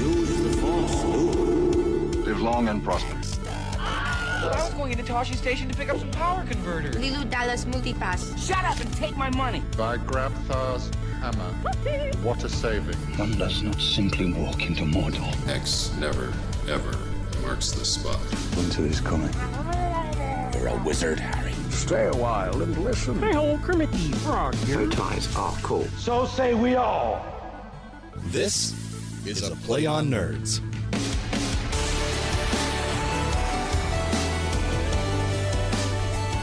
Use the Force. Live long and prosper. I was going into Toshi Station to pick up some power converters. Lilu Dallas Multipass. Shut up and take my money. By Grabthar's hammer. What a saving. One does not simply walk into Mordor. X never, ever marks the spot. Winter is coming. You're a wizard, Harry. Stay a while and listen. Hey ho, Kermit the Frog here. Bow ties are cool. So say we all. This is a Play on Nerds.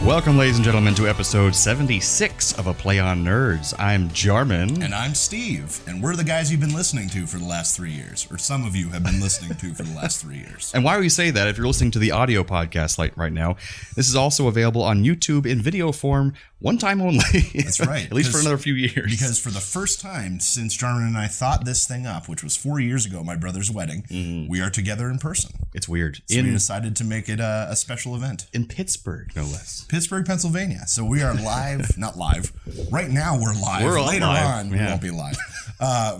Welcome, ladies and gentlemen, to episode 76 of A Play on Nerds. I'm Jarman. And I'm Steve, and we're the guys you've been listening to for the last 3 years, or some of you have been listening to for the last 3 years. And why we say that, if you're listening to the audio podcast right now, this is also available on YouTube in video form, one time only. That's right. At least for another few years. Because for the first time since Jarman and I thought this thing up, which was 4 years ago, my brother's wedding, we are together in person. It's weird. So we decided to make it a special event. In Pittsburgh, no less. Pittsburgh, Pennsylvania. So we are live, not live. Right now we're live. Later on, we won't be live.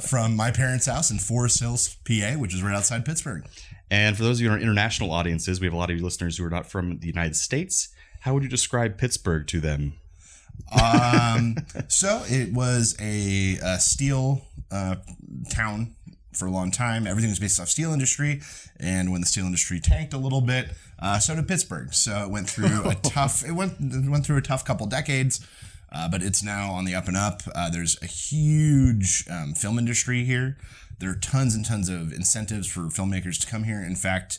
From my parents' house in Forest Hills, PA, which is right outside Pittsburgh. And for those of you in our international audiences, we have a lot of you listeners who are not from the United States. How would you describe Pittsburgh to them? So it was a steel town for a long time. Everything was based off steel industry, and when the steel industry tanked a little bit, so did Pittsburgh. So it went through a tough through a tough couple decades, but it's now on the up and up. There's a huge film industry here. There are tons and tons of incentives for filmmakers to come here. In fact,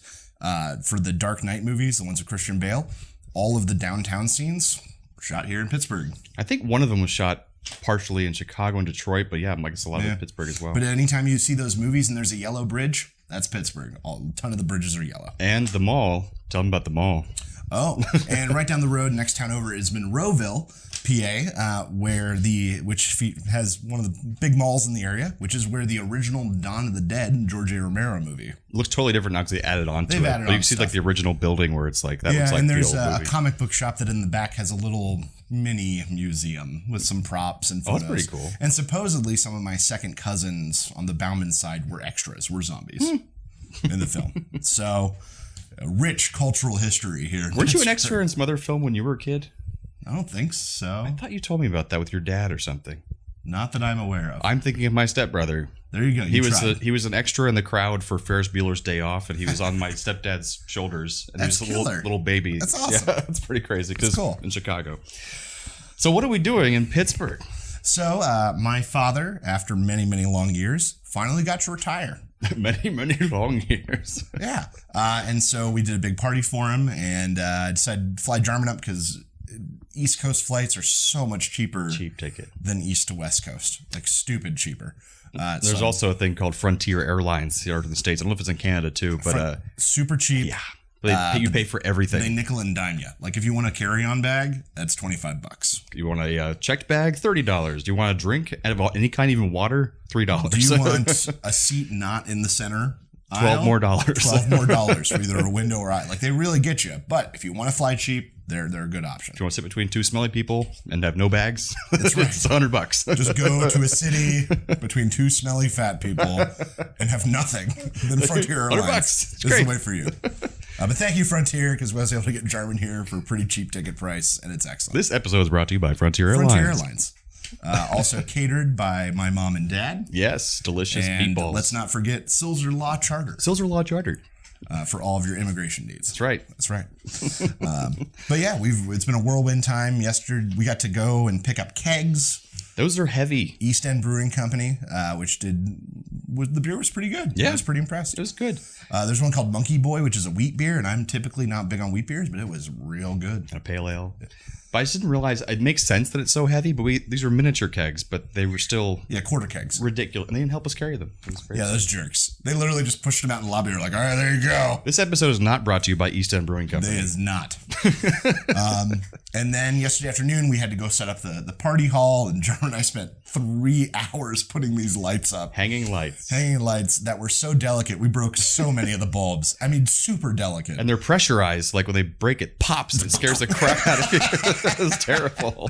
for the Dark Knight movies, the ones with Christian Bale, all of the downtown scenes were shot here in Pittsburgh. I think one of them was shot partially in Chicago and Detroit, but yeah, I guess a lot of it in Pittsburgh as well. But anytime you see those movies and there's a yellow bridge, that's Pittsburgh. A ton of the bridges are yellow. And the mall. Tell them about the mall. Oh, and right down the road, next town over is Monroeville, PA, which has one of the big malls in the area, which is where the original Dawn of the Dead George A. Romero movie. It looks totally different now because they added on to it. But you see like the original building where it's like that looks like and the there's old movie. a comic book shop that in the back has a little mini museum with some props and photos. Oh, that's pretty cool. And supposedly some of my second cousins on the Bauman side were extras, were zombies in the film. So rich cultural history here. Weren't you an extra in some other film when you were a kid? I don't think so. I thought you told me about that with your dad or something. Not that I'm aware of. I'm thinking of my stepbrother. There you go. He was an extra in the crowd for Ferris Bueller's Day Off, and he was on my stepdad's shoulders. And That's he was a little baby. That's awesome. Yeah, that's pretty crazy. That's cool. In Chicago. So what are we doing in Pittsburgh? So my father, after many, many long years, finally got to retire. Many, many long years. Yeah. And so we did a big party for him, and decided to fly Jarman up because East Coast flights are so much cheaper. Cheap ticket. Than East to West Coast. Like stupid cheaper. There's also a thing called Frontier Airlines here in the States. I don't know if it's in Canada too, but super cheap. Yeah. You pay for everything. They nickel and dime you. Like if you want a carry-on bag, that's $25. You want a checked bag? $30. Do you want a drink of any kind, even water? $3. Do you want a seat not in the center? $12 more. $12 more for either a window or aisle. Like they really get you. But if you want to fly cheap, they're a good option. If you want to sit between two smelly people and have no bags, that's right. It's $100. Just go to a city between two smelly fat people and have nothing. Then Frontier Airlines is the way for you. But thank you, Frontier, because we was able to get Jarman here for a pretty cheap ticket price, and it's excellent. This episode is brought to you by Frontier Airlines. Frontier Airlines. Also catered by my mom and dad. Yes, delicious and meatballs. Let's not forget Silzer Law Charter. Silzer Law Charter. For all of your immigration needs. That's right. That's right. But yeah, it's been a whirlwind time. Yesterday, we got to go and pick up kegs. Those are heavy. East End Brewing Company, the beer was pretty good. Yeah. I was pretty impressed. It was good. There's one called Monkey Boy, which is a wheat beer, and I'm typically not big on wheat beers, but it was real good. A pale ale. But I just didn't realize, it makes sense that it's so heavy, but these were miniature kegs, but they were still... Yeah, quarter kegs. Ridiculous. And they didn't help us carry them. Yeah, those jerks. They literally just pushed them out in the lobby. They're like, all right, there you go. This episode is not brought to you by East End Brewing Company. It is not. And then yesterday afternoon, we had to go set up the party hall, and Jarman and I spent 3 hours putting these lights up. Hanging lights That were so delicate. We broke so many of the bulbs. I mean, super delicate. and they're pressurized. Like when they break, it pops and it scares the crap out of you. It was terrible.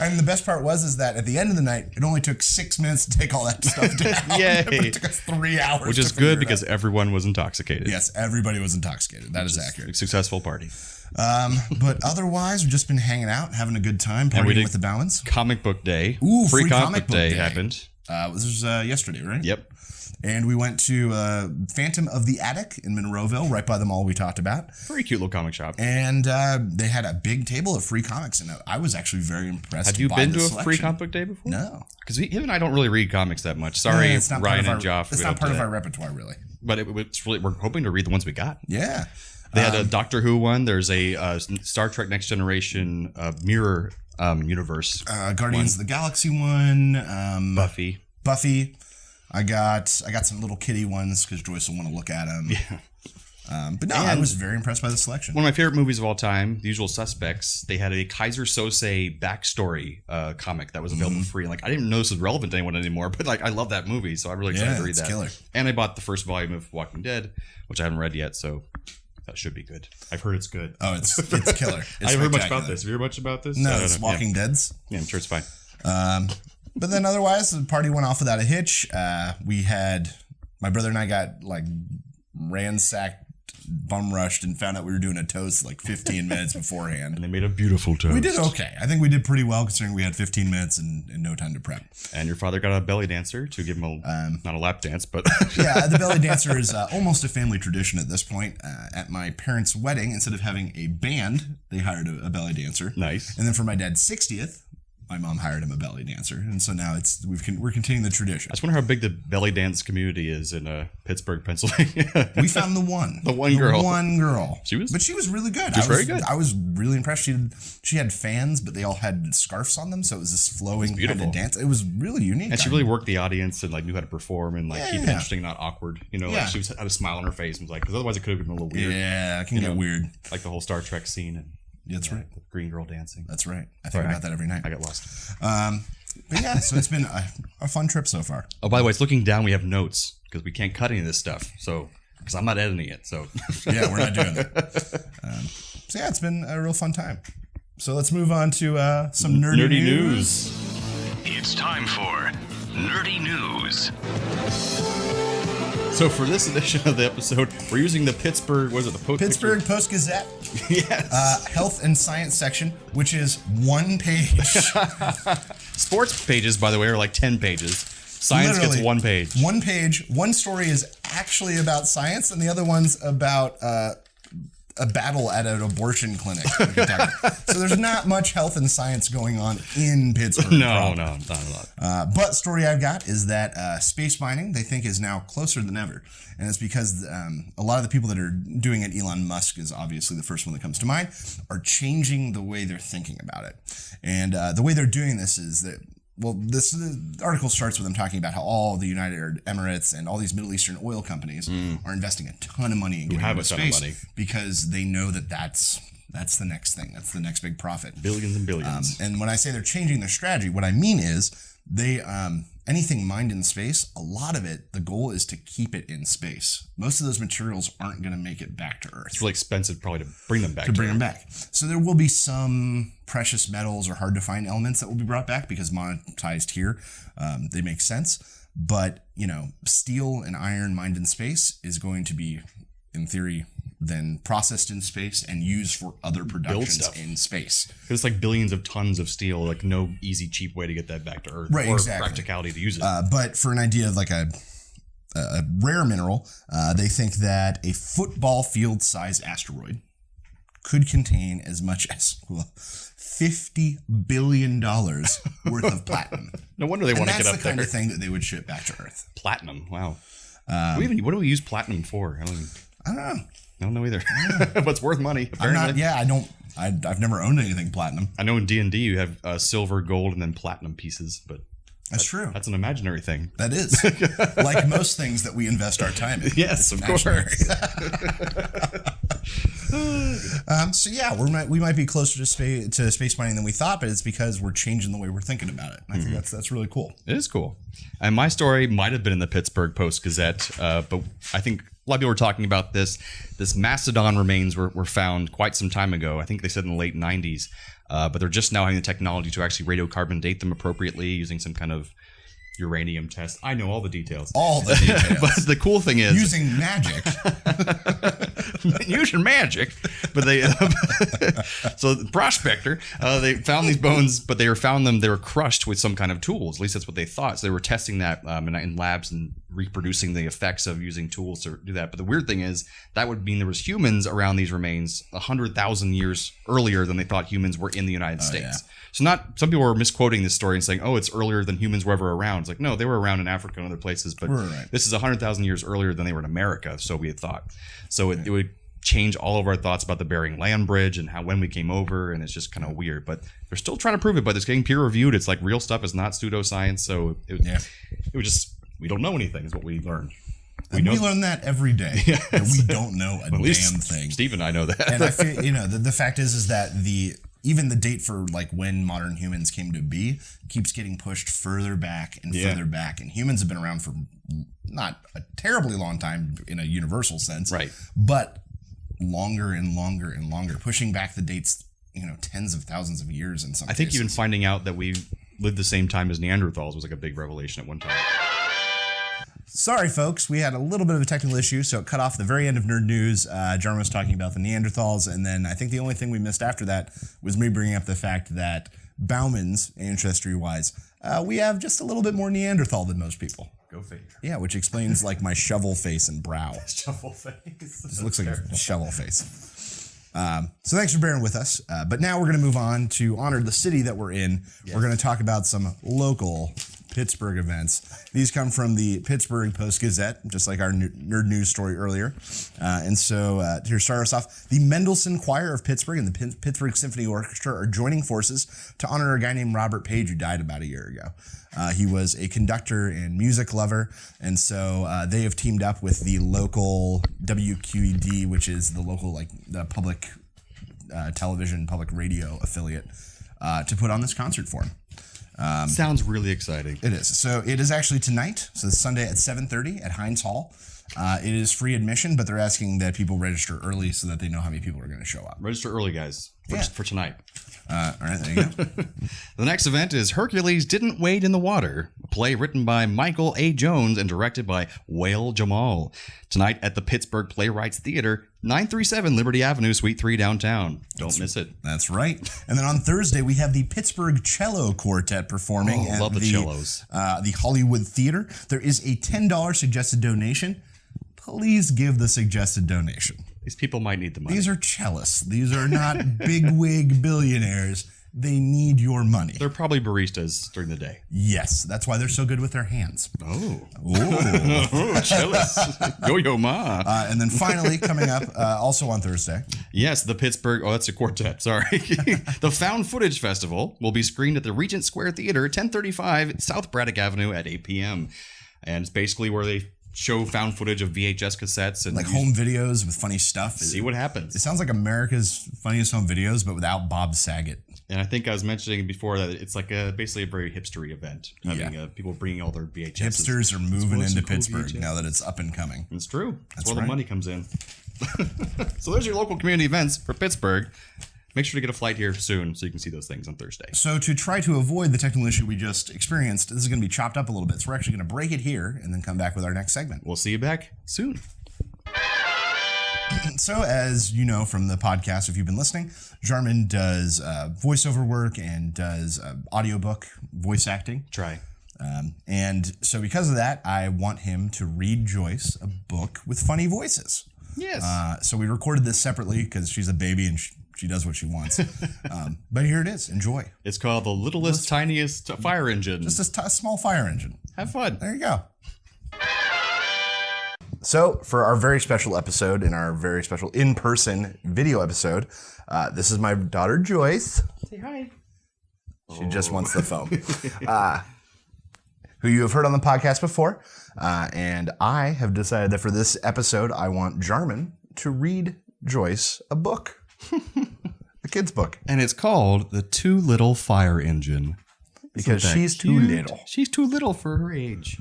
And the best part is that at the end of the night, it only took 6 minutes to take all that stuff down. Yay. But it took us 3 hours. Which is good because everyone was intoxicated. Yes, everybody was intoxicated. That is accurate. A successful party. But otherwise, we've just been hanging out, having a good time, partying with the balance. Comic book day. Ooh, free comic book day happened. This was yesterday, right? Yep. And we went to Phantom of the Attic in Monroeville, right by the mall we talked about. Very cute little comic shop. And they had a big table of free comics, and I was actually very impressed. Have you by been the to a selection. free comic book day before? No, because him and I don't really read comics that much. Sorry, it's not Ryan part and of our, Joff. It's not part of our repertoire, really. But it's really, we're hoping to read the ones we got. Yeah. They had a Doctor Who one. There's a Star Trek Next Generation mirror universe. Guardians of the Galaxy one. Buffy. I got some little kitty ones because Joyce will want to look at them. Yeah. But no, I was very impressed by the selection. One of my favorite movies of all time, The Usual Suspects. They had a Kaiser Sose backstory comic that was available free. Like I didn't know this was relevant to anyone anymore, but like I love that movie, so I'm really excited to read that. Killer. And I bought the first volume of Walking Dead, which I haven't read yet, so that should be good. I've heard it's good. Oh, it's killer. I haven't heard much about this. Have you heard much about this? No, it's Walking Dead's. Yeah, I'm sure it's fine. But then otherwise, the party went off without a hitch. We had, my brother and I got like ransacked, bum rushed, and found out we were doing a toast like 15 minutes beforehand. And they made a beautiful toast. We did okay. I think we did pretty well considering we had 15 minutes and no time to prep. And your father got a belly dancer to give him not a lap dance, but yeah, the belly dancer is almost a family tradition at this point. At my parents' wedding, instead of having a band, they hired a belly dancer. Nice. And then for my dad's 60th, my mom hired him a belly dancer, and so now we're continuing the tradition. I just wonder how big the belly dance community is in Pittsburgh, Pennsylvania. We found the one girl. She was really good. She was very good. I was really impressed. She had fans, but they all had scarves on them, so it was this flowing kind of dance. It was really unique. And she really worked the audience and like knew how to perform and like keep it interesting, not awkward. You know, like she had a smile on her face and was like, because otherwise it could have been a little weird. Yeah, it can get weird. Like the whole Star Trek scene and. That's right. The green girl dancing. That's right. I think about that every night. I got lost. But yeah, so it's been a fun trip so far. Oh, by the way, it's looking down. We have notes because we can't cut any of this stuff. So, because I'm not editing it. So, yeah, we're not doing that. So yeah, it's been a real fun time. So let's move on to some nerdy news. It's time for Nerdy News. So for this edition of the episode, we're using the Pittsburgh Post-Gazette. Yes. Health and science section, which is 1 page. Sports pages, by the way, are like 10 pages. Science gets 1 page. 1 page. One story is actually about science, and the other one's about a battle at an abortion clinic in Kentucky. So there's not much health and science going on in Pittsburgh. No, not a lot. But story I've got is that space mining, they think, is now closer than ever. And it's because a lot of the people that are doing it, Elon Musk is obviously the first one that comes to mind, are changing the way they're thinking about it. And the way they're doing this is that, well, this article starts with them talking about how all the United Arab Emirates and all these Middle Eastern oil companies are investing a ton of money in getting into space because they know that that's the next thing. That's the next big profit. Billions and billions. And when I say they're changing their strategy, what I mean is they anything mined in space, a lot of it, the goal is to keep it in space. Most of those materials aren't going to make it back to Earth. It's really expensive probably to bring them back. So there will be some precious metals or hard to find elements that will be brought back because monetized here. They make sense. But, steel and iron mined in space is going to be, in theory, then processed in space and used for other productions in space. It's like billions of tons of steel, like no easy, cheap way to get that back to Earth. Right, or exactly. Practicality to use it. But for an idea of like a rare mineral, they think that a football field size asteroid could contain as much as $50 billion worth of platinum. No wonder they want to get up there. That's the kind of thing that they would ship back to Earth. Platinum, wow. What do we use platinum for? I don't know. I don't know either. But it's worth money, apparently. I've never owned anything platinum. I know in D&D you have silver, gold, and then platinum pieces, but that's true. That's an imaginary thing. That is. Like most things that we invest our time in. Yes, of course. So yeah, we might be closer to space mining than we thought, but it's because we're changing the way we're thinking about it. And I think that's really cool. It is cool. And my story might have been in the Pittsburgh Post-Gazette, but I think a lot of people were talking about this. This mastodon remains were found quite some time ago. I think they said in the late 90s, but they're just now having the technology to actually radiocarbon date them appropriately using some kind of uranium test. I know all the details. All the details. But the cool thing is using magic. Using magic. But they so the prospector, they found these bones, but they were crushed with some kind of tools. At least that's what they thought. So they were testing that in labs and reproducing the effects of using tools to do that. But the weird thing is that would mean there was humans around these remains 100,000 years earlier than they thought humans were in the United States. Yeah. So some people were misquoting this story and saying, oh, it's earlier than humans were ever around. It's like, no, they were around in Africa and other places, but this is 100,000 years earlier than they were in America, so we had thought. So it would change all of our thoughts about the Bering Land Bridge and when we came over, and it's just kind of weird. But they're still trying to prove it, but it's getting peer reviewed. It's like real stuff. It's not pseudoscience. So it was just, we don't know anything is what we learned. We learn that every day. Yes. And we don't know a damn thing. Steve and I know that. And I feel, the fact is that even the date for like when modern humans came to be keeps getting pushed further back and further back. And humans have been around for not a terribly long time in a universal sense, right? But longer and longer and longer, pushing back the dates, tens of thousands of years in some cases. I think even finding out that we lived the same time as Neanderthals was like a big revelation at one time. Sorry, folks. We had a little bit of a technical issue, so it cut off the very end of Nerd News. Jarman was talking about the Neanderthals, and then I think the only thing we missed after that was me bringing up the fact that Bauman's ancestry-wise, we have just a little bit more Neanderthal than most people. Go figure. Yeah, which explains like my shovel face and brow. Shovel face. Just looks like a shovel face. So thanks for bearing with us. But now we're going to move on to honor the city that we're in. Yes. We're going to talk about some local Pittsburgh events. These come from the Pittsburgh Post-Gazette, just like our Nerd News story earlier. And so to start us off, the Mendelssohn Choir of Pittsburgh and the Pittsburgh Symphony Orchestra are joining forces to honor a guy named Robert Page who died about a year ago. He was a conductor and music lover, and so they have teamed up with the local WQED, which is the local the public television, public radio affiliate, to put on this concert for him. Sounds really exciting. It is. So it is actually tonight. So it's Sunday at 7:30 at Heinz Hall. It is free admission, but they're asking that people register early so that they know how many people are going to show up. Register early, guys, for tonight. All right, there you go. The next event is Hercules Didn't Wade in the Water, a play written by Michael A. Jones and directed by Wael Jamal. Tonight at the Pittsburgh Playwrights Theater, 937 Liberty Avenue, Suite 3, downtown. Don't miss it. That's right. And then on Thursday, we have the Pittsburgh Cello Quartet performing at love the cellos. The Hollywood Theater. There is a $10 suggested donation. Please give the suggested donation. These people might need the money. These are cellists. These are not big-wig billionaires. They need your money. They're probably baristas during the day. Yes, that's why they're so good with their hands. Oh, cellists. Yo ma. And then finally, coming up, also on Thursday. Yes, the Pittsburgh, that's a quartet, sorry. The Found Footage Festival will be screened at the Regent Square Theater, 1035 South Braddock Avenue at 8 p.m. And it's basically where they show found footage of VHS cassettes and like home videos with funny stuff. See what happens. It sounds like America's Funniest Home Videos, but without Bob Saget. And I think I was mentioning before that it's like basically a very hipstery event. Having people bringing all their VHS. Hipsters are moving into Pittsburgh now that it's up and coming. It's true. That's where the money comes in. So there's your local community events for Pittsburgh. Make sure to get a flight here soon so you can see those things on Thursday. So to try to avoid the technical issue we just experienced, this is going to be chopped up a little bit. So we're actually going to break it here and then come back with our next segment. We'll see you back soon. So as you know from the podcast, if you've been listening, Jarman does voiceover work and does audiobook voice acting. Try. And so because of that, I want him to read Joyce a book with funny voices. Yes. So we recorded this separately because she's a baby and she does what she wants. But here it is. Enjoy. It's called The Littlest, Tiniest Fire Engine. Just a small fire engine. Have fun. There you go. So for our very special episode, in our very special in-person video episode, this is my daughter, Joyce. Say hi. She just wants the phone. Who you have heard on the podcast before. And I have decided that for this episode, I want Jarman to read Joyce a book. A kid's book. And it's called The Too Little Fire Engine. Because Isn't that she's too cute? little. She's too little for her age.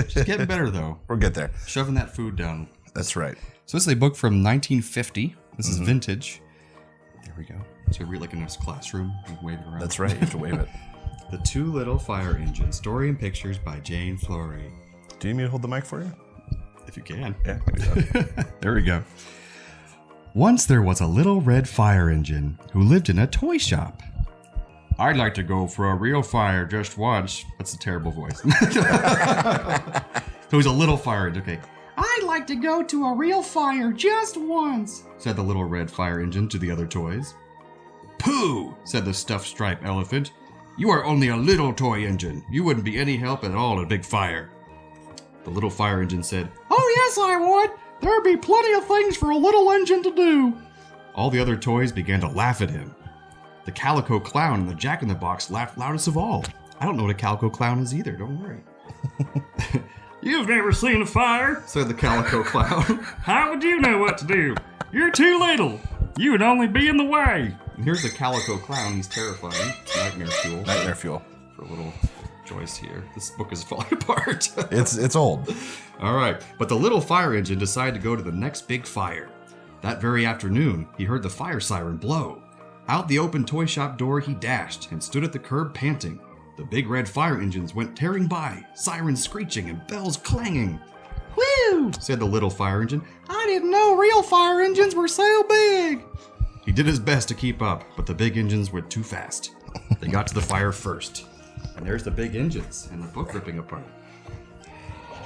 She's getting better, though. We'll get there. Shoving that food down. That's right. So this is a book from 1950. This is vintage. There we go. So you read like in a classroom. You wave it around. That's right. You have to wave it. The Too Little Fire Engine. Story and pictures by Jane Florey. Do you need me to hold the mic for you? If you can. Yeah, I can do that. There we go. Once there was a little red fire engine who lived in a toy shop. I'd like to go for a real fire just once. That's a terrible voice. So he's a little fire engine. Okay. I'd like to go to a real fire just once, said the little red fire engine to the other toys. Pooh, said the stuffed striped elephant. You are only a little toy engine. You wouldn't be any help at all at a big fire. The little fire engine said, Oh yes, I would. There'd be plenty of things for a little engine to do. All the other toys began to laugh at him. The Calico Clown and the Jack-in-the-Box laughed loudest of all. I don't know what a Calico Clown is either, don't worry. You've never seen a fire, said the Calico Clown. How would you know what to do? You're too little. You would only be in the way. And here's the Calico Clown. He's terrifying. It's nightmare fuel. Nightmare fuel. For a little Joyce here. This book is falling apart. It's old. All right, but the little fire engine decided to go to the next big fire. That very afternoon, he heard the fire siren blow. Out the open toy shop door he dashed and stood at the curb panting. The big red fire engines went tearing by, sirens screeching and bells clanging. Whew, said the little fire engine. I didn't know real fire engines were so big. He did his best to keep up, but the big engines went too fast. They got to the fire first. And there's the big engines and the book ripping apart.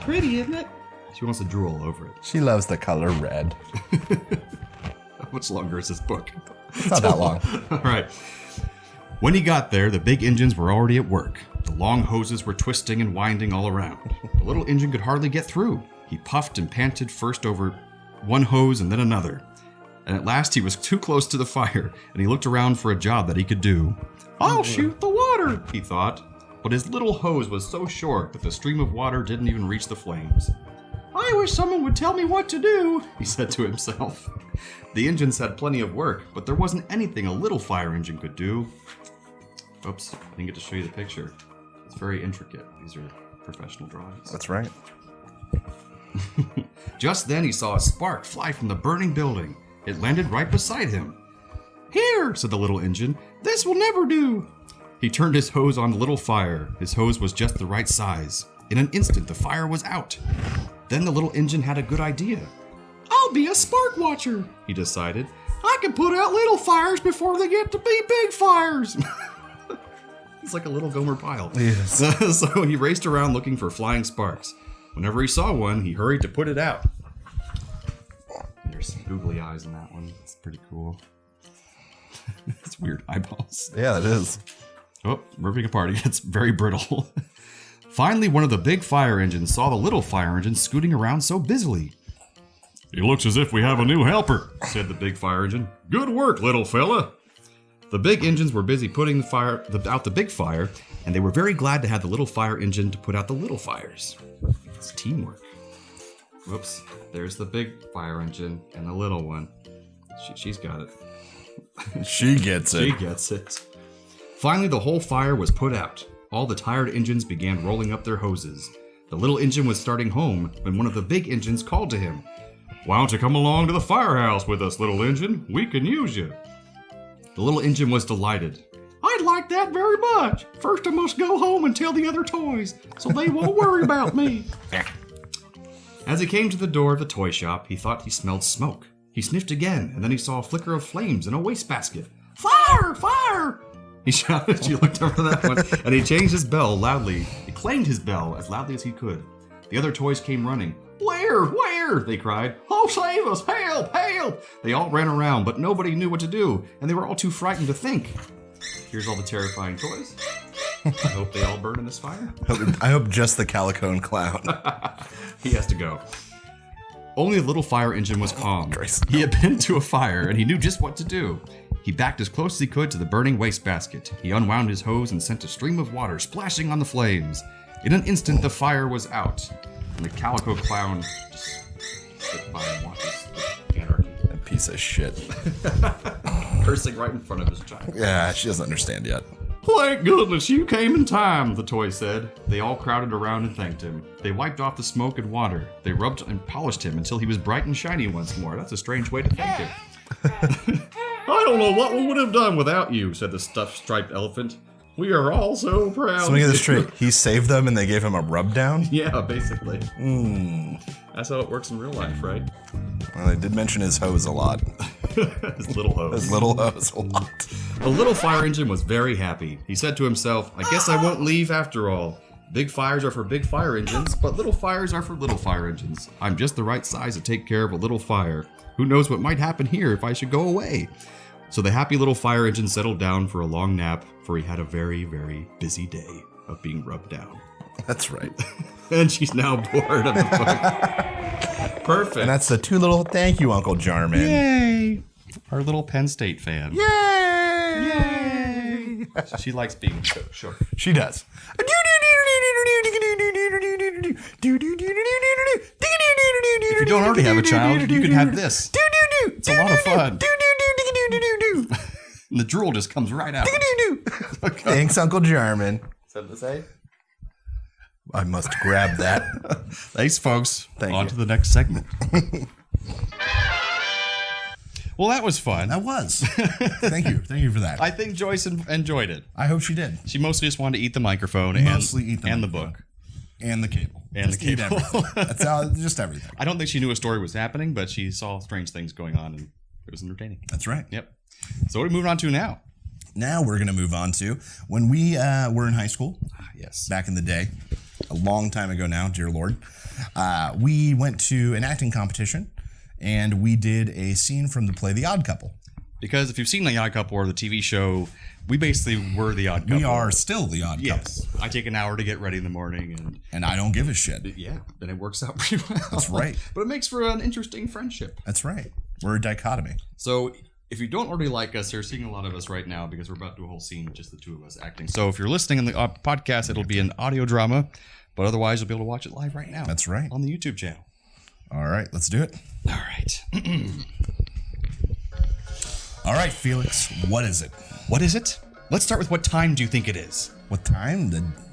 Pretty, isn't it? She wants to drool over it. She loves the color red. How much longer is this book? It's not that long. All right. When he got there, the big engines were already at work. The long hoses were twisting and winding all around. The little engine could hardly get through. He puffed and panted first over one hose and then another. And at last he was too close to the fire, and he looked around for a job that he could do. I'll shoot the water, he thought. But his little hose was so short that the stream of water didn't even reach the flames. I wish someone would tell me what to do, he said to himself. The engines had plenty of work, but there wasn't anything a little fire engine could do. Oops, I didn't get to show you the picture. It's very intricate. These are professional drawings. That's right. Just then he saw a spark fly from the burning building. It landed right beside him. Here, said the little engine. This will never do. He turned his hose on the little fire. His hose was just the right size. In an instant, the fire was out. Then the little engine had a good idea. I'll be a spark watcher, he decided. I can put out little fires before they get to be big fires. He's like a little Gomer Pyle. Yes. So he raced around looking for flying sparks. Whenever he saw one, he hurried to put it out. There's some googly eyes in that one. It's pretty cool. It's weird eyeballs. Yeah, it is. Oh, ripping apart. It gets very brittle. Finally, one of the big fire engines saw the little fire engine scooting around so busily. He looks as if we have a new helper, said the big fire engine. Good work, little fella. The big engines were busy putting out the big fire, and they were very glad to have the little fire engine to put out the little fires. It's teamwork. Whoops, there's the big fire engine and the little one. She's got it. She gets it. She gets it. Finally, the whole fire was put out. All the tired engines began rolling up their hoses. The little engine was starting home when one of the big engines called to him. Why don't you come along to the firehouse with us, little engine? We can use you. The little engine was delighted. I'd like that very much. First, I must go home and tell the other toys, so they won't worry about me. As he came to the door of the toy shop, he thought he smelled smoke. He sniffed again, and then he saw a flicker of flames in a wastebasket. Fire! Fire! He shouted. He looked over that one, and he changed his bell loudly. He clanged his bell as loudly as he could. The other toys came running. Where? Where? They cried. Oh, save us! Help! Help! They all ran around, but nobody knew what to do, and they were all too frightened to think. Here's all the terrifying toys. I hope they all burn in this fire. I hope just the Calico Clown. He has to go. Only the little fire engine was calm. Joyce. He had been to a fire, and he knew just what to do. He backed as close as he could to the burning wastebasket. He unwound his hose and sent a stream of water splashing on the flames. In an instant, the fire was out, and the Calico Clown just stood by and watches the anarchy. piece of shit. Cursing right in front of his child. Yeah, she doesn't understand yet. Thank goodness you came in time, the toy said. They all crowded around and thanked him. They wiped off the smoke and water. They rubbed and polished him until he was bright and shiny once more. That's a strange way to thank him. I don't know what we would have done without you, said the stuffed striped elephant. We are all so proud. So let me get this straight. He saved them and they gave him a rub down? Yeah, basically. That's how it works in real life, right? Well, they did mention his hose a lot. His little hose. His little hose a lot. The little fire engine was very happy. He said to himself, I guess I won't leave after all. Big fires are for big fire engines, but little fires are for little fire engines. I'm just the right size to take care of a little fire. Who knows what might happen here if I should go away? So the happy little fire engine settled down for a long nap, for he had a very, very busy day of being rubbed down. That's right. And she's now bored of the book. Perfect. And that's the two little thank you, Uncle Jarman. Yay! Our little Penn State fan. Yay! Yay! She likes being shook. She does. If you don't already have a child, you can have this. It's a lot of fun. And the drool just comes right out. Thanks, Uncle Jarman. Is that to say? I must grab that. Thanks, folks. Thank On you. to the next segment. Well, that was fun. That was. Thank you. Thank you for that. I think Joyce enjoyed it. I hope she did. She mostly just wanted to eat the microphone Eat the and the microphone. book. And the cable. And Just the eat cable. everything. That's how, just everything. I don't think she knew a story was happening, but she saw strange things going on, and it was entertaining. That's right. Yep. So what are we moving on to now? Now we're going to move on to when we were in high school. Yes. Back in the day. A long time ago now, dear Lord. We went to an acting competition, and we did a scene from the play The Odd Couple. Because if you've seen The Odd Couple or the TV show, we basically were The Odd Couple. We are still The Odd Couple. Yes. I take an hour to get ready in the morning, And I don't give a shit. yeah, then it works out pretty well. That's right. But it makes for an interesting friendship. That's right. We're a dichotomy. So if you don't already like us, you're seeing a lot of us right now because we're about to do a whole scene with just the two of us acting. So if you're listening on the podcast, it'll be an audio drama, but otherwise you'll be able to watch it live right now. That's right. On the YouTube channel. All right, let's do it. All right. All right, Felix, what is it? What is it? Let's start with what time do you think it is? What time?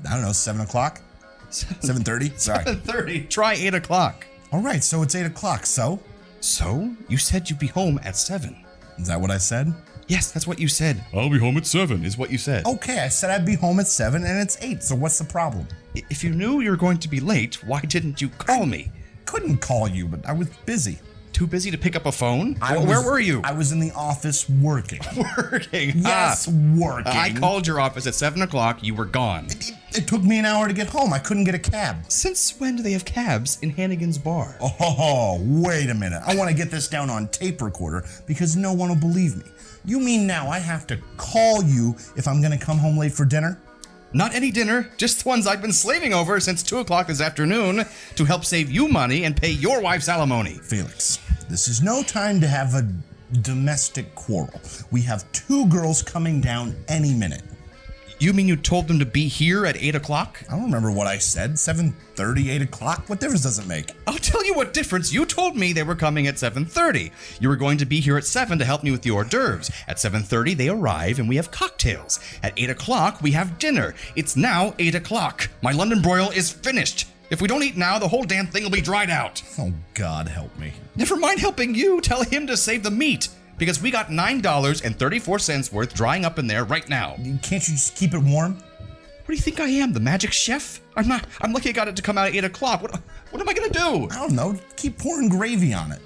I don't know, 7 o'clock? 7:30? Sorry. 7:30. Try 8 o'clock. All right, so it's 8 o'clock, so? So? You said you'd be home at 7. Is that what I said? Yes, that's what you said. I'll be home at 7 is what you said. Okay, I said I'd be home at 7 and it's 8, so what's the problem? If you knew you were going to be late, why didn't you call me? Couldn't call you, but I was busy. Too busy to pick up a phone? Where Where were you? I was in the office working. Working. Yes, working. I called your office at 7 o'clock. You were gone. It took me an hour to get home. I couldn't get a cab. Since when do they have cabs in Hannigan's bar? Oh, wait a minute. I want to get this down on tape recorder because no one will believe me. You mean now I have to call you if I'm going to come home late for dinner? Not any dinner, just the ones I've been slaving over since 2 o'clock this afternoon to help save you money and pay your wife's alimony. Felix, this is no time to have a domestic quarrel. We have 2 girls coming down any minute. You mean you told them to be here at 8 o'clock? I don't remember what I said. 7:30, 8 o'clock? What difference does it make? I'll tell you what difference. You told me they were coming at 7:30. You were going to be here at 7 to help me with the hors d'oeuvres. At 7:30, they arrive and we have cocktails. At 8 o'clock, we have dinner. It's now 8 o'clock. My London broil is finished. If we don't eat now, the whole damn thing will be dried out. Oh, God help me. Never mind helping you. Tell him to save the meat. Because we got $9.34 worth drying up in there right now. Can't you just keep it warm? What do you think I am, the magic chef? I'm lucky I got it to come out at 8 o'clock. What am I gonna do? I don't know. Keep pouring gravy on it.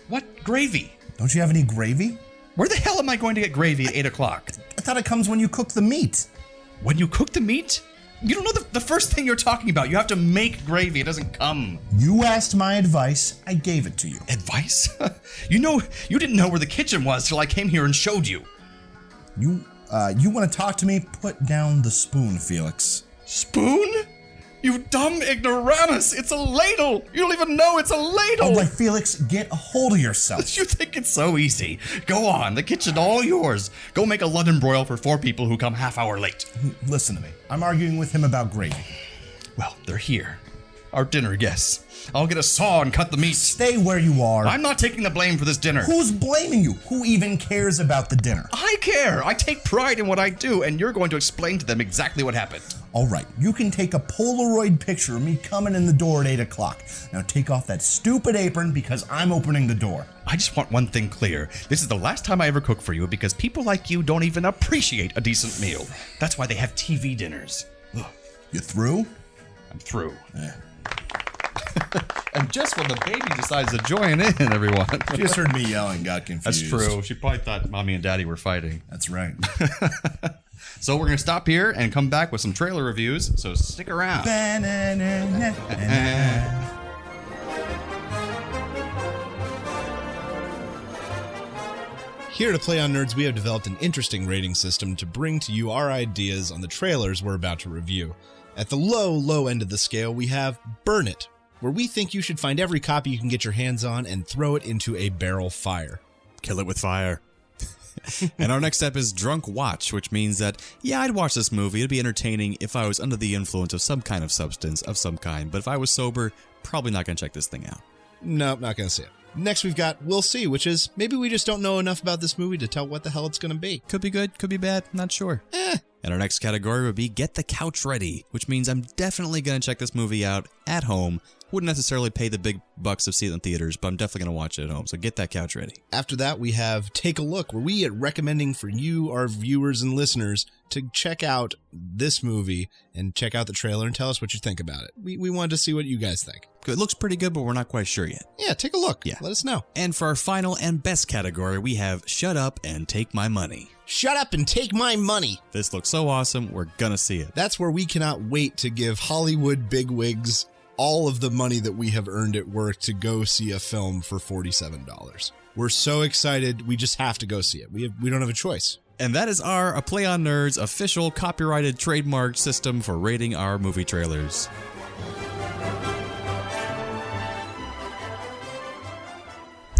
What gravy? Don't you have any gravy? Where the hell am I going to get gravy at 8 o'clock? I thought it comes when you cook the meat. When you cook the meat? You don't know the first thing you're talking about. You have to make gravy. It doesn't come. You asked my advice. I gave it to you. Advice? You didn't know where the kitchen was till I came here and showed you. You want to talk to me? Put down the spoon, Felix. Spoon? You dumb ignoramus! It's a ladle! You don't even know it's a ladle! All right, Felix, get a hold of yourself. You think it's so easy. Go on, the kitchen's all yours. Go make a London broil for 4 people who come half hour late. Listen to me. I'm arguing with him about gravy. Well, they're here. Our dinner guests. I'll get a saw and cut the meat. Stay where you are. I'm not taking the blame for this dinner. Who's blaming you? Who even cares about the dinner? I care. I take pride in what I do, and you're going to explain to them exactly what happened. All right, you can take a Polaroid picture of me coming in the door at 8 o'clock. Now take off that stupid apron because I'm opening the door. I just want one thing clear. This is the last time I ever cook for you because people like you don't even appreciate a decent meal. That's why they have TV dinners. Ugh. You through? I'm through. Yeah. And just when the baby decides to join in, everyone. She just heard me yelling, got confused. That's true. She probably thought mommy and daddy were fighting. That's right. So we're going to stop here and come back with some trailer reviews, so stick around. Here at Play on Nerds, we have developed an interesting rating system to bring to you our ideas on the trailers we're about to review. At the low end of the scale, we have Burn It, where we think you should find every copy you can get your hands on and throw it into a barrel fire. Kill it with fire. And our next step is Drunk Watch, which means that, yeah, I'd watch this movie. It'd be entertaining if I was under the influence of some kind of substance of some kind. But if I was sober, probably not going to check this thing out. Nope, not going to see it. Next, we've got We'll See, which is maybe we just don't know enough about this movie to tell what the hell it's going to be. Could be good, could be bad, not sure. And our next category would be Get the Couch Ready, which means I'm definitely going to check this movie out at home. Wouldn't necessarily pay the big bucks to see it in theaters, but I'm definitely going to watch it at home, so get that couch ready. After that, we have Take a Look, where we are recommending for you, our viewers and listeners, to check out this movie and check out the trailer and tell us what you think about it. We wanted to see what you guys think. It looks pretty good, but we're not quite sure yet. Yeah, take a look. Yeah. Let us know. And for our final and best category, we have Shut Up and Take My Money. Shut up and take my money. This looks so awesome, we're gonna see it. That's where we cannot wait to give Hollywood bigwigs all of the money that we have earned at work to go see a film for $47. We're so excited, we just have to go see it. We don't have a choice. And that is our A Play on Nerds official copyrighted trademark system for rating our movie trailers.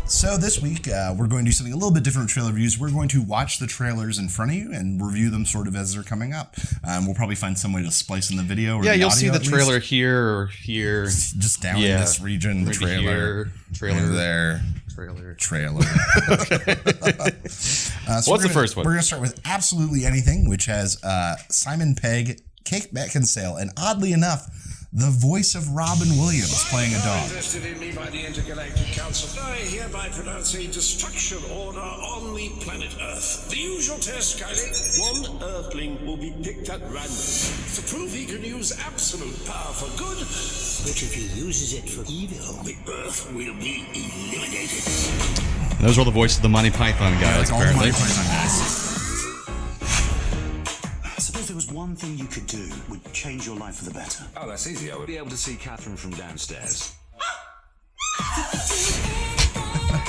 So this week, we're going to do something a little bit different with trailer reviews. We're going to watch the trailers in front of you and review them sort of as they're coming up. We'll probably find some way to splice in the video. Or Yeah, the you'll audio see the at trailer least. here or here. Just down in this region, the Maybe trailer. here, trailer there. Trailer. So What's the first one? We're going to start with Absolutely Anything, which has Simon Pegg, Kate Beckinsale, and oddly enough, the voice of Robin Williams playing a dog. Invested in me by the Intergalactic Council. I hereby pronounce a destruction order on the planet Earth. The usual test, Kylie. One Earthling will be picked at random to prove he can use absolute power for good. But if he uses it for evil, the Earth will be eliminated. Those are all the voices of the Monty Python guys, All the apparently. Monty Python guys. I suppose there was one thing you could do would change your life for the better. Oh, that's easy. I would be able to see Catherine from downstairs.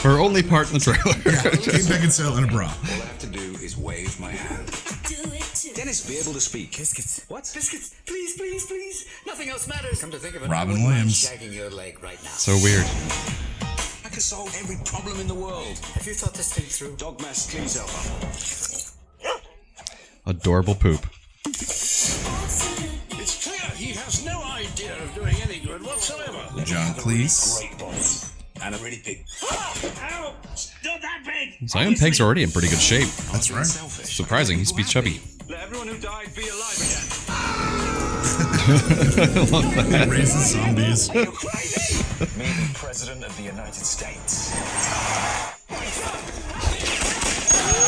Her only part in the trailer. Kate Beckinsale in a bra. All I have to do is wave my hand. Dennis, be able to speak. Biscuits. What? Biscuits. Please, please, please. Nothing else matters. Come to think of it, Robin I wouldn't mind Williams. shagging your leg right now. So weird. I could solve every problem in the world. Have you thought this thing through? Dogmas, please help. Adorable poop. It's clear he has no idea of doing any good whatsoever. John Cleese. Great voice. And a really big... Ow! Not that big! Simon Pegg's already in pretty good shape. That's right. Surprising, he's chubby. Let everyone who died be alive again. Raises zombies. Are you crazy? Me, the President of the United States.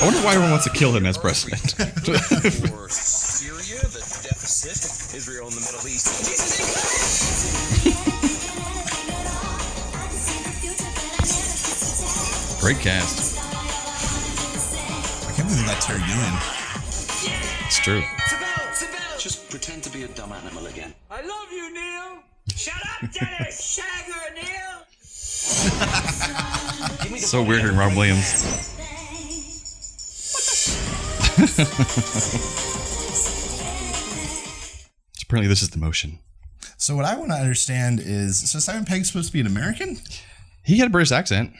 I wonder why everyone wants to kill him as president. For Syria, the deficit, Israel and the Middle East. Great cast. I can't believe they got Terry Gilliam. It's true. Just pretend to be a dumb animal again. I love you, Neil. Shut up, Dennis. Shag her, Neil. So weird hearing Rob Williams. Apparently this is the motion. So what I want to understand is, so Simon Pegg's supposed to be an American? He had a British accent.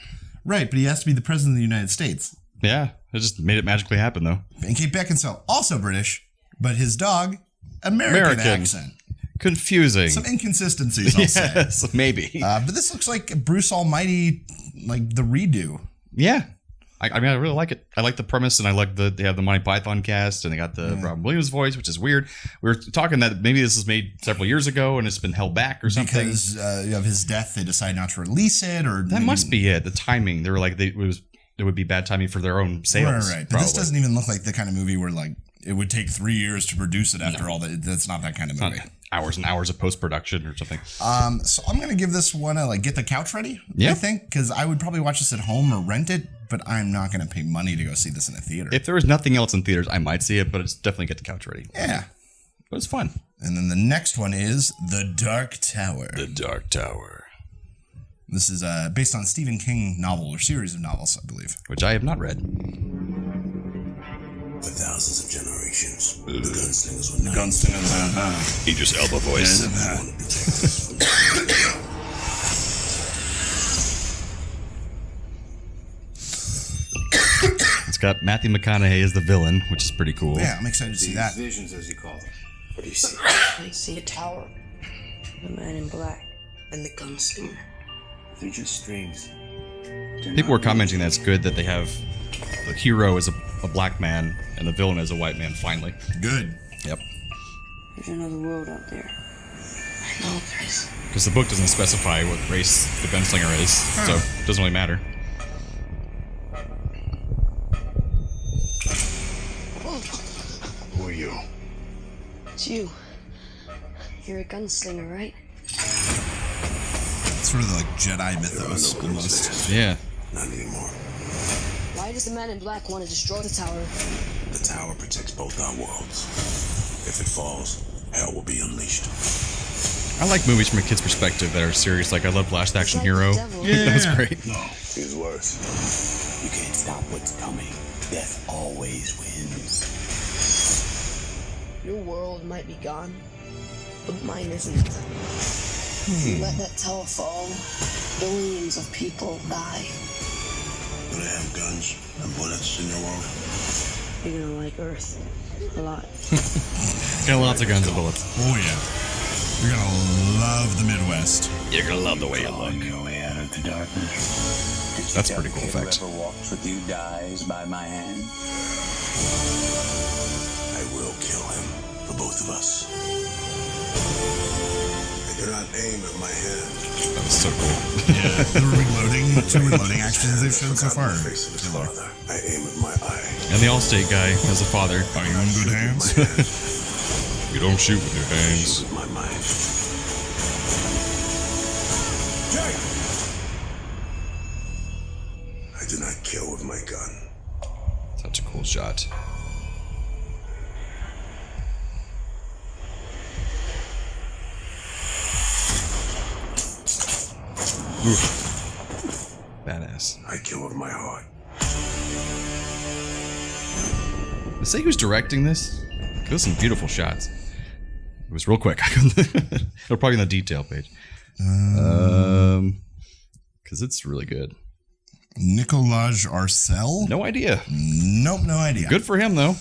Right, but he has to be the president of the United States. Yeah, it just made it magically happen, though. And Kate Beckinsale, also British, but his dog, American accent. confusing. Some inconsistencies, I'll say. Yes, maybe. But this looks like Bruce Almighty, like the redo. Yeah. I mean, I really like it. I like the premise, and I like they have the Monty Python cast, and they got the Robin Williams voice, which is weird. We were talking that maybe this was made several years ago, and it's been held back or something. Because of his death, they decided not to release it, or that must be it. The timing. They were like, it would be bad timing for their own sales. Right. But this doesn't even look like the kind of movie where like it would take 3 years to produce it after all that. That's not that kind of movie. Hours and hours of post-production or something. So I'm going to give this one a like get the couch ready, I think, because I would probably watch this at home or rent it, but I'm not going to pay money to go see this in a theater. If there was nothing else in theaters, I might see it, but it's definitely get the couch ready. Yeah. It was fun. And then the next one is The Dark Tower. The Dark Tower. This is based on a Stephen King novel or series of novels, I believe. Which I have not read. For thousands of generations, the gunslingers were known. Gunslingers, Idris Elba voice. It's got Matthew McConaughey as the villain, which is pretty cool. Yeah, I'm excited to see that. Visions, as you call them. What do you see? I see a tower, the man in black, and the gunslinger. They're just strings. People were commenting that it's good that they have the hero as a black man and the villain as a white man, finally. Good. Yep. There's another world out there. I know there is. Because the book doesn't specify what race the gunslinger is, so it doesn't really matter. Who are you? It's you. You're a gunslinger, right? It's sort of like Jedi mythos, almost. Yeah. Not anymore. Why does the man in black want to destroy the tower? The tower protects both our worlds. If it falls, hell will be unleashed. I like movies from a kid's perspective that are serious. Like, I love Last Action Hero. Yeah. That was great. No, it's worse. You can't stop what's coming. Death always wins. Your world might be gone, but mine isn't. If you let that tower fall, billions of people die. Do they have guns and bullets in your world? You're gonna like Earth a lot. Got lots of guns and bullets. Oh, yeah. You're going to love the Midwest. You're going to love the way you look. Your way out of the darkness. That's a pretty cool effect. Whoever walks with you dies by my hand. I will kill him for both of us. I do not aim at my hand. That was so cool. Yeah, the two reloading actions they've shown so far. The face of his father. I aim at my eye. And the Allstate guy as a father. Are you in good hands? You don't shoot with your hands. With my mind. Jay! I do not kill with my gun. Such a cool shot. Oof. Badass. I kill with my heart. Let's say who's directing this. Those are some beautiful shots. It was real quick. It'll probably be on the detail page. Because it's really good. Nicolaj Arcel? No idea. Nope, no idea. Good for him, though.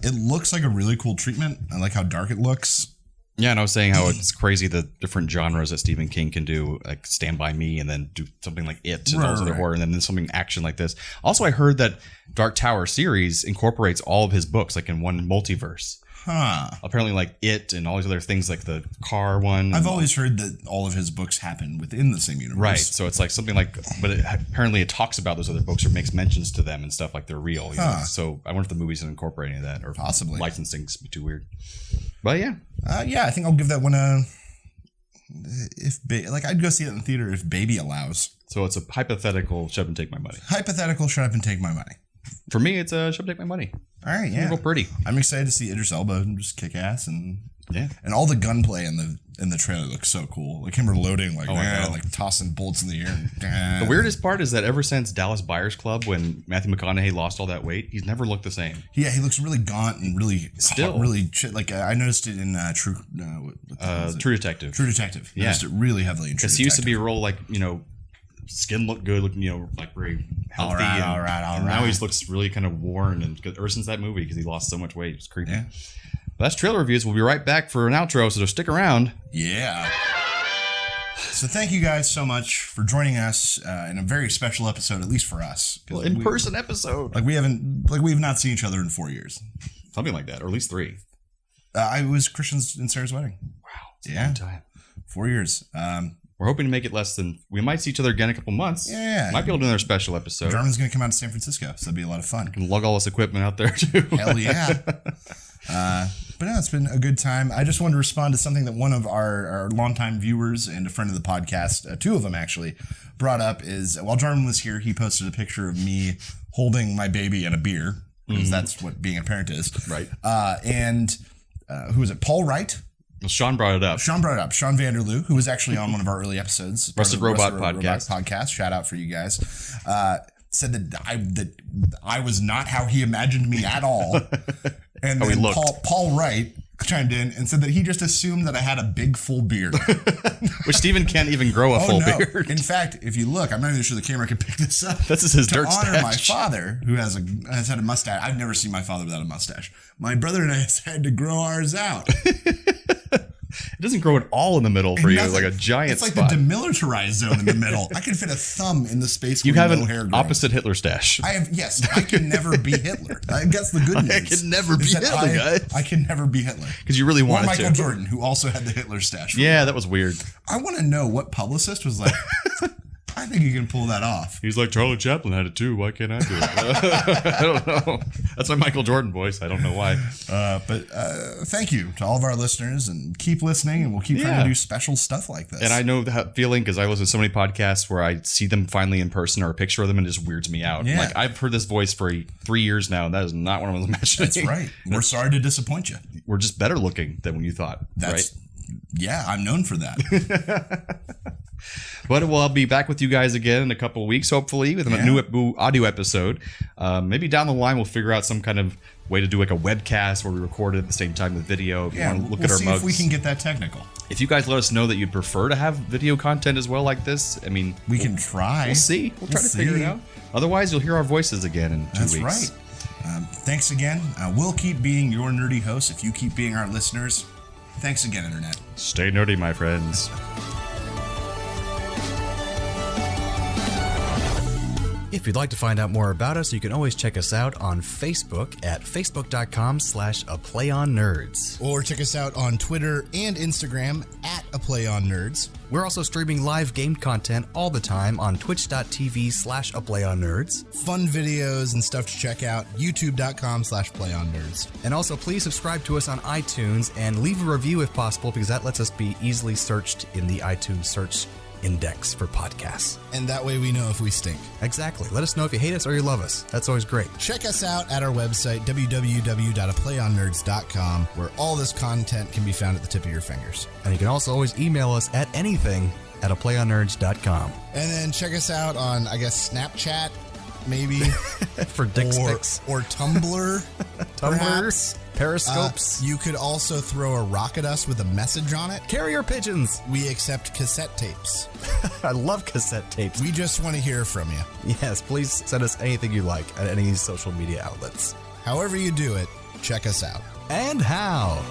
It looks like a really cool treatment. I like how dark it looks. Yeah, and I was saying how it's crazy the different genres that Stephen King can do, like Stand By Me, and then do something like It, and all this other horror, and then something action like this. Also, I heard that Dark Tower series incorporates all of his books, like in one multiverse. Huh. Apparently, like It and all these other things, like the car one. I've always heard that all of his books happen within the same universe. Right, so it's like something like, but apparently it talks about those other books or makes mentions to them and stuff like they're real. You know? So I wonder if the movies can incorporate any of that, or possibly licensing's be too weird. But yeah, I think I'll give that one a. I'd go see it in the theater if baby allows. So it's a hypothetical. Shut up and take my money. Hypothetical. Shut up and take my money. For me, it's a shut up and take my money. All right, yeah. Real pretty. I'm excited to see Idris Elba and just kick ass and yeah, and all the gunplay in the trailer looks so cool. Like him reloading, like like tossing bolts in the air. The weirdest part is that ever since Dallas Buyers Club, when Matthew McConaughey lost all that weight, he's never looked the same. Yeah, he looks really gaunt and really still really like I noticed it in True Detective. True Detective. Yeah, noticed it really heavily in True Detective. Because he used to be a role like skin looked good, looking like very healthy. All right. Now he looks really kind of worn, and ever since that movie, because he lost so much weight, it's creepy. Yeah. That's trailer reviews. We'll be right back for an outro, so stick around. Yeah. So thank you guys so much for joining us in a very special episode, at least for us. Well, in-person episode. We've not seen each other in 4 years. Something like that, or at least 3. I was Christian's and Sarah's wedding. Wow. It's a long time. 4 years. We're hoping to make it less than... We might see each other again in a couple months. Yeah. Might be able to do another special episode. Jarman's going to come out to San Francisco, so that'll be a lot of fun. Can lug all this equipment out there, too. Hell yeah. But no, it's been a good time. I just wanted to respond to something that one of our longtime viewers and a friend of the podcast, 2 of them actually, brought up is while Jarman was here, he posted a picture of me holding my baby and a beer, because that's what being a parent is. Right. And who was it? Paul Wright? Well, Sean brought it up. Sean Vanderloo, who was actually on one of our early episodes. Rusted Robot podcast. Shout out for you guys. Said that I was not how he imagined me at all. And then Paul Wright chimed in and said that he just assumed that I had a big full beard. Which Steven can't even grow a full beard. In fact, if you look, I'm not even sure the camera can pick this up. This is his dirt stash. To honor my stash. father, who has had a mustache. I've never seen my father without a mustache. My brother and I had to grow ours out. It doesn't grow at all in the middle for you, like a giant It's like spot. the demilitarized zone in the middle. I can fit a thumb in the space You where have no an hair grows. opposite Hitler stash. Yes, I can never be Hitler. I guess the good news. I can never be is that Hitler, guy. I can never be Hitler. Because you really Or wanted Michael to. Jordan, who also had the Hitler stash. Yeah, that was weird. I want to know what publicist was like, I think you can pull that off. He's like, Charlie Chaplin had it too. Why can't I do it? I don't know. That's my Michael Jordan voice. I don't know why. But thank you to all of our listeners, and keep listening, and we'll keep trying to do special stuff like this. And I know that feeling because I listen to so many podcasts where I see them finally in person or a picture of them and it just weirds me out. Yeah. Like, I've heard this voice for 3 years now, and that is not what I was imagining. That's right. We're sorry to disappoint you. We're just better looking than when you thought, right? Yeah, I'm known for that. But I'll be back with you guys again in a couple of weeks, hopefully, with a new audio episode. Maybe down the line we'll figure out some kind of way to do like a webcast where we record it at the same time with video. If you want to look at our see mugs. if we can get that technical. If you guys let us know that you'd prefer to have video content as well like this, I mean, we can try. We'll see. We'll try to figure it out. Otherwise, you'll hear our voices again in 2 weeks. That's right. Thanks again. We'll keep being your nerdy hosts if you keep being our listeners. Thanks again, Internet. Stay nerdy, my friends. If you'd like to find out more about us, you can always check us out on Facebook at facebook.com/aplayonnerds. Or check us out on Twitter and Instagram at aplayonnerds. We're also streaming live game content all the time on twitch.tv/aplayonnerds. Fun videos and stuff to check out, youtube.com/playonnerds. And also please subscribe to us on iTunes and leave a review if possible, because that lets us be easily searched in the iTunes search index for podcasts. And that way we know if we stink. Exactly. Let us know if you hate us or you love us. That's always great. Check us out at our website, www.aplayonnerds.com, where all this content can be found at the tip of your fingers. And you can also always email us at anything@aplayonnerds.com. And then check us out on, I guess, Snapchat, maybe. For dick pics. Or Tumblr. Tumblrs, Periscopes. You could also throw a rock at us with a message on it. Carrier pigeons. We accept cassette tapes. I love cassette tapes. We just want to hear from you. Yes, please send us anything you like at any social media outlets. However you do it, check us out. And how.